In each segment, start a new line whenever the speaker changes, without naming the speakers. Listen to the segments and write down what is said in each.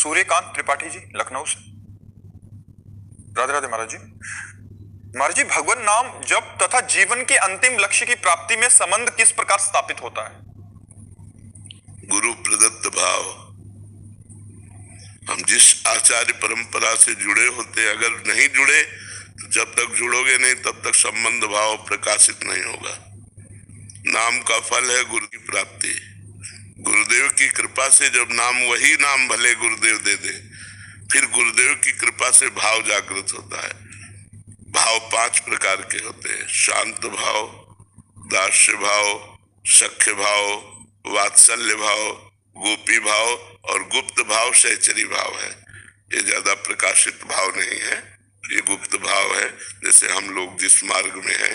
सूर्यकांत त्रिपाठी जी, लखनऊ से। राधे राधे महाराज जी। महाराज जी, भगवान नाम जप तथा जीवन के अंतिम लक्ष्य की प्राप्ति में संबंध किस प्रकार स्थापित होता है?
गुरु प्रदत्त भाव। हम जिस आचार्य परंपरा से जुड़े होते, अगर नहीं जुड़े तो जब तक जुड़ोगे नहीं तब तक संबंध भाव प्रकाशित नहीं होगा। नाम का फल है गुरु की प्राप्ति। गुरुदेव की कृपा से जब नाम, वही नाम भले गुरुदेव दे दे, फिर गुरुदेव की कृपा से भाव जागृत होता है। भाव 5 प्रकार के होते हैं: शांत भाव, दास्य भाव, सख्य भाव, वात्सल्य भाव, गोपी भाव और गुप्त भाव सहचरी भाव है। ये ज्यादा प्रकाशित भाव नहीं है, ये गुप्त भाव है। जैसे हम लोग जिस मार्ग में हैं,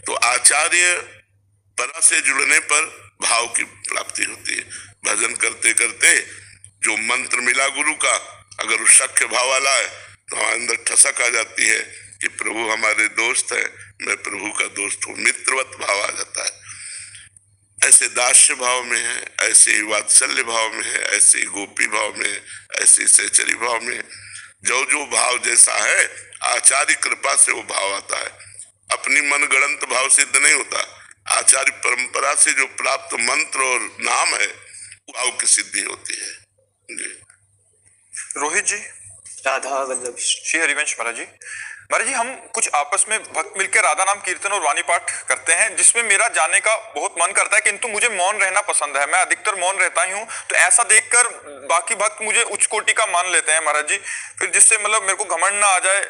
तो आचार्य परा से जुड़ने पर भाव की प्राप्ति होती है। भजन करते करते जो मंत्र मिला गुरु का, अगर वो सख्य भाव वाला है तो हमारे अंदर ठसक आ जाती है कि प्रभु हमारे दोस्त है, मैं प्रभु का दोस्त हूँ, मित्रवत भाव आ जाता है। ऐसे दास्य भाव में है, ऐसे ही वात्सल्य भाव में है, ऐसे ही गोपी भाव में, ऐसे सहचरी भाव में। जो जो भाव जैसा है, आचार्य कृपा से वो भाव आता है। अपनी मनगढ़ंत भाव सिद्ध नहीं होता। आचार्य परंपरा से जो प्राप्त मंत्र और नाम है, भाव की सिद्धि होती है जी।
रोहित जी,
राधा वल्लभ
श्री हरिवंश महाराज जी। महाराज जी, हम कुछ आपस में भक्त मिलकर राधा नाम कीर्तन और वाणी पाठ करते हैं, जिसमें मेरा जाने का बहुत मन करता है, किंतु मुझे मौन रहना पसंद है। मैं अधिकतर मौन रहता ही हूँ। तो ऐसा देखकर बाकी भक्त मुझे उच्च कोटि का मान लेते हैं महाराज जी। फिर जिससे मतलब मेरे को घमंड ना आ जाए,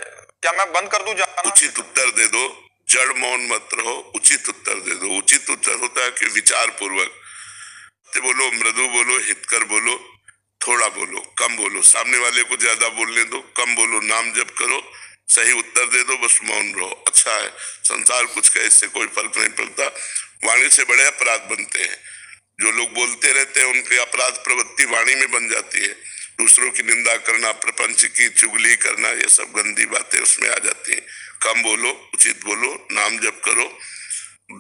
क्या मैं बंद कर दूं जाना?
उचित उत्तर दे दो, जड़ मौन मत रहो, उचित उत्तर दे दो। उचित उत्तर होता है कि विचार पूर्वक बोलो, मृदु बोलो, हितकर बोलो, थोड़ा बोलो, कम बोलो, सामने वाले को ज्यादा बोलने दो, कम बोलो, नाम जप करो, सही उत्तर दे दो, बस मौन रहो। अच्छा है, संसार कुछ का इससे कोई फर्क नहीं पड़ता। वाणी से बड़े अपराध बनते हैं। जो लोग बोलते रहते हैं उनकी अपराध प्रवृत्ति वाणी में बन जाती है। दूसरों की निंदा करना, प्रपंच की चुगली करना, ये सब गंदी बातें उसमें आ जाती हैं। कम बोलो, उचित बोलो, नाम जप करो।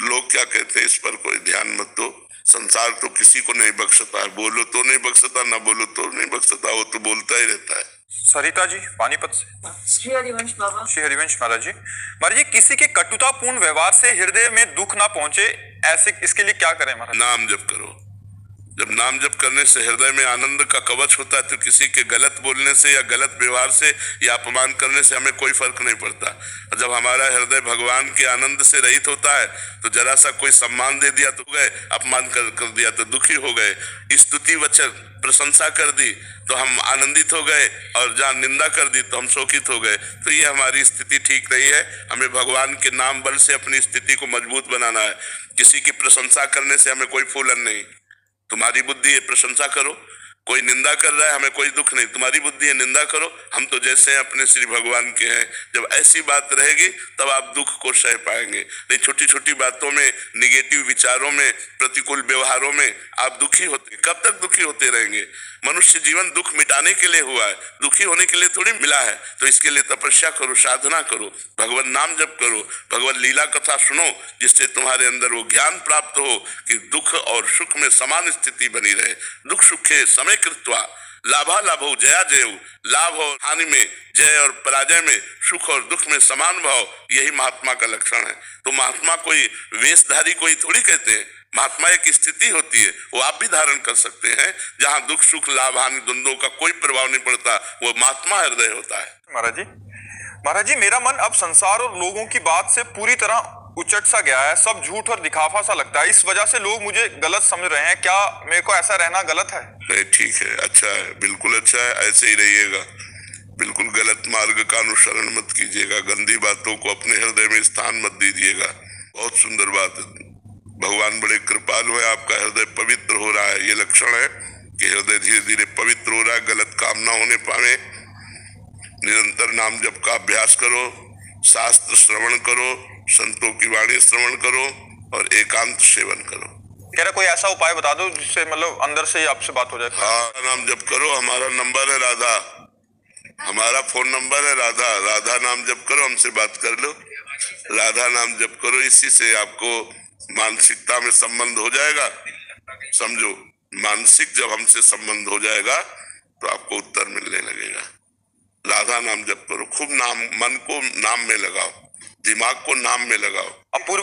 लोग क्या कहते हैं इस पर कोई ध्यान मत दो। संसार तो किसी को नहीं बख्शता है। बोलो तो नहीं बख्शता, ना बोलो तो नहीं बख्शता, वो तो बोलता ही रहता है।
सरिता जी, पानीपत से।
श्री हरिवंश बाबा।
श्री हरिवंश महाराज जी। महाराज जी, किसी के कटुतापूर्ण व्यवहार से हृदय में दुख ना पहुंचे, ऐसे इसके लिए क्या करें महाराज?
नाम जप करो। जब नाम जप करने से हृदय में आनंद का कवच होता है, तो किसी के गलत बोलने से या गलत व्यवहार से या अपमान करने से हमें कोई फर्क नहीं पड़ता। और जब हमारा हृदय भगवान के आनंद से रहित होता है, तो जरा सा कोई सम्मान दे दिया तो गए, अपमान कर दिया तो दुखी हो गए, स्तुति वचन प्रशंसा कर दी तो हम आनंदित हो गए, और जहाँ निंदा कर दी तो हम शोकित हो गए। तो ये हमारी स्थिति ठीक नहीं है। हमें भगवान के नाम बल से अपनी स्थिति को मजबूत बनाना है। किसी की प्रशंसा करने से हमें कोई फूलन नहीं। तुम्हारी बुद्धि है, प्रशंसा करो। कोई निंदा कर रहा है, हमें कोई दुख नहीं। तुम्हारी बुद्धि है, निंदा करो। हम तो जैसे हैं अपने श्री भगवान के हैं। जब ऐसी बात रहेगी तब आप दुख को सह पाएंगे। नहीं छोटी छोटी बातों में, निगेटिव विचारों में, प्रतिकूल व्यवहारों में आप दुखी होते, कब तक दुखी होते रहेंगे? मनुष्य जीवन दुख मिटाने के लिए हुआ है, दुखी होने के लिए थोड़ी मिला है। तो इसके लिए तपस्या करो, साधना करो, भगवान नाम जप करो, भगवान लीला कथा सुनो, जिससे तुम्हारे अंदर वो ज्ञान प्राप्त हो कि दुख और सुख में समान स्थिति बनी रहे। दुख सुखे समय कृत्वा लाभा लाभो जया जय। लाभ और हानि में, जय और पराजय में, सुख और दुख में समान भाव, यही महात्मा का लक्षण है। तो महात्मा कोई वेशधारी कोई थोड़ी कहते हैं। महात्मा एक स्थिति होती है, वो आप भी धारण कर सकते हैं, जहाँ दुख सुख लाभ हानि द्वंद्वों का कोई प्रभाव नहीं पड़ता। वो महात्मा हृदय होता है।
महाराज जी, मेरा मन अब संसार और लोगों की बात से पूरी तरह उचट सा गया है। सब झूठ और दिखावा सा लगता है। इस वजह से लोग मुझे गलत समझ रहे हैं। क्या मेरे को ऐसा रहना गलत है?
नहीं, ठीक है, अच्छा है, बिल्कुल अच्छा है, ऐसे ही रहिएगा। बिल्कुल गलत मार्ग का अनुसरण मत कीजिएगा। गंदी बातों को अपने हृदय में स्थान मत दीजिएगा। बहुत सुंदर बात है। भगवान बड़े कृपालु है, आपका हृदय पवित्र हो रहा है। ये लक्षण है कि हृदय धीरे धीरे पवित्र हो रहा है, गलत काम ना होने पावे। निरंतर नाम जप का अभ्यास करो, शास्त्र श्रवण करो, संतों की वाणी श्रवण करो और एकांत सेवन करो।
कह रहा कोई ऐसा उपाय बता दो जिससे मतलब अंदर से ही आपसे बात हो जाए।
हाँ, नाम जप करो। हमारा नंबर है राधा, हमारा फोन नंबर है राधा। राधा नाम जप करो, हमसे बात कर लो। राधा नाम जप करो, इसी से आपको मानसिकता में संबंध हो जाएगा। समझो, मानसिक जब हमसे संबंध हो जाएगा तो आपको उत्तर मिलने लगेगा। राधा नाम जप करो, खूब नाम, मन को नाम में लगाओ, दिमाग को नाम में लगाओ।
अपूर्व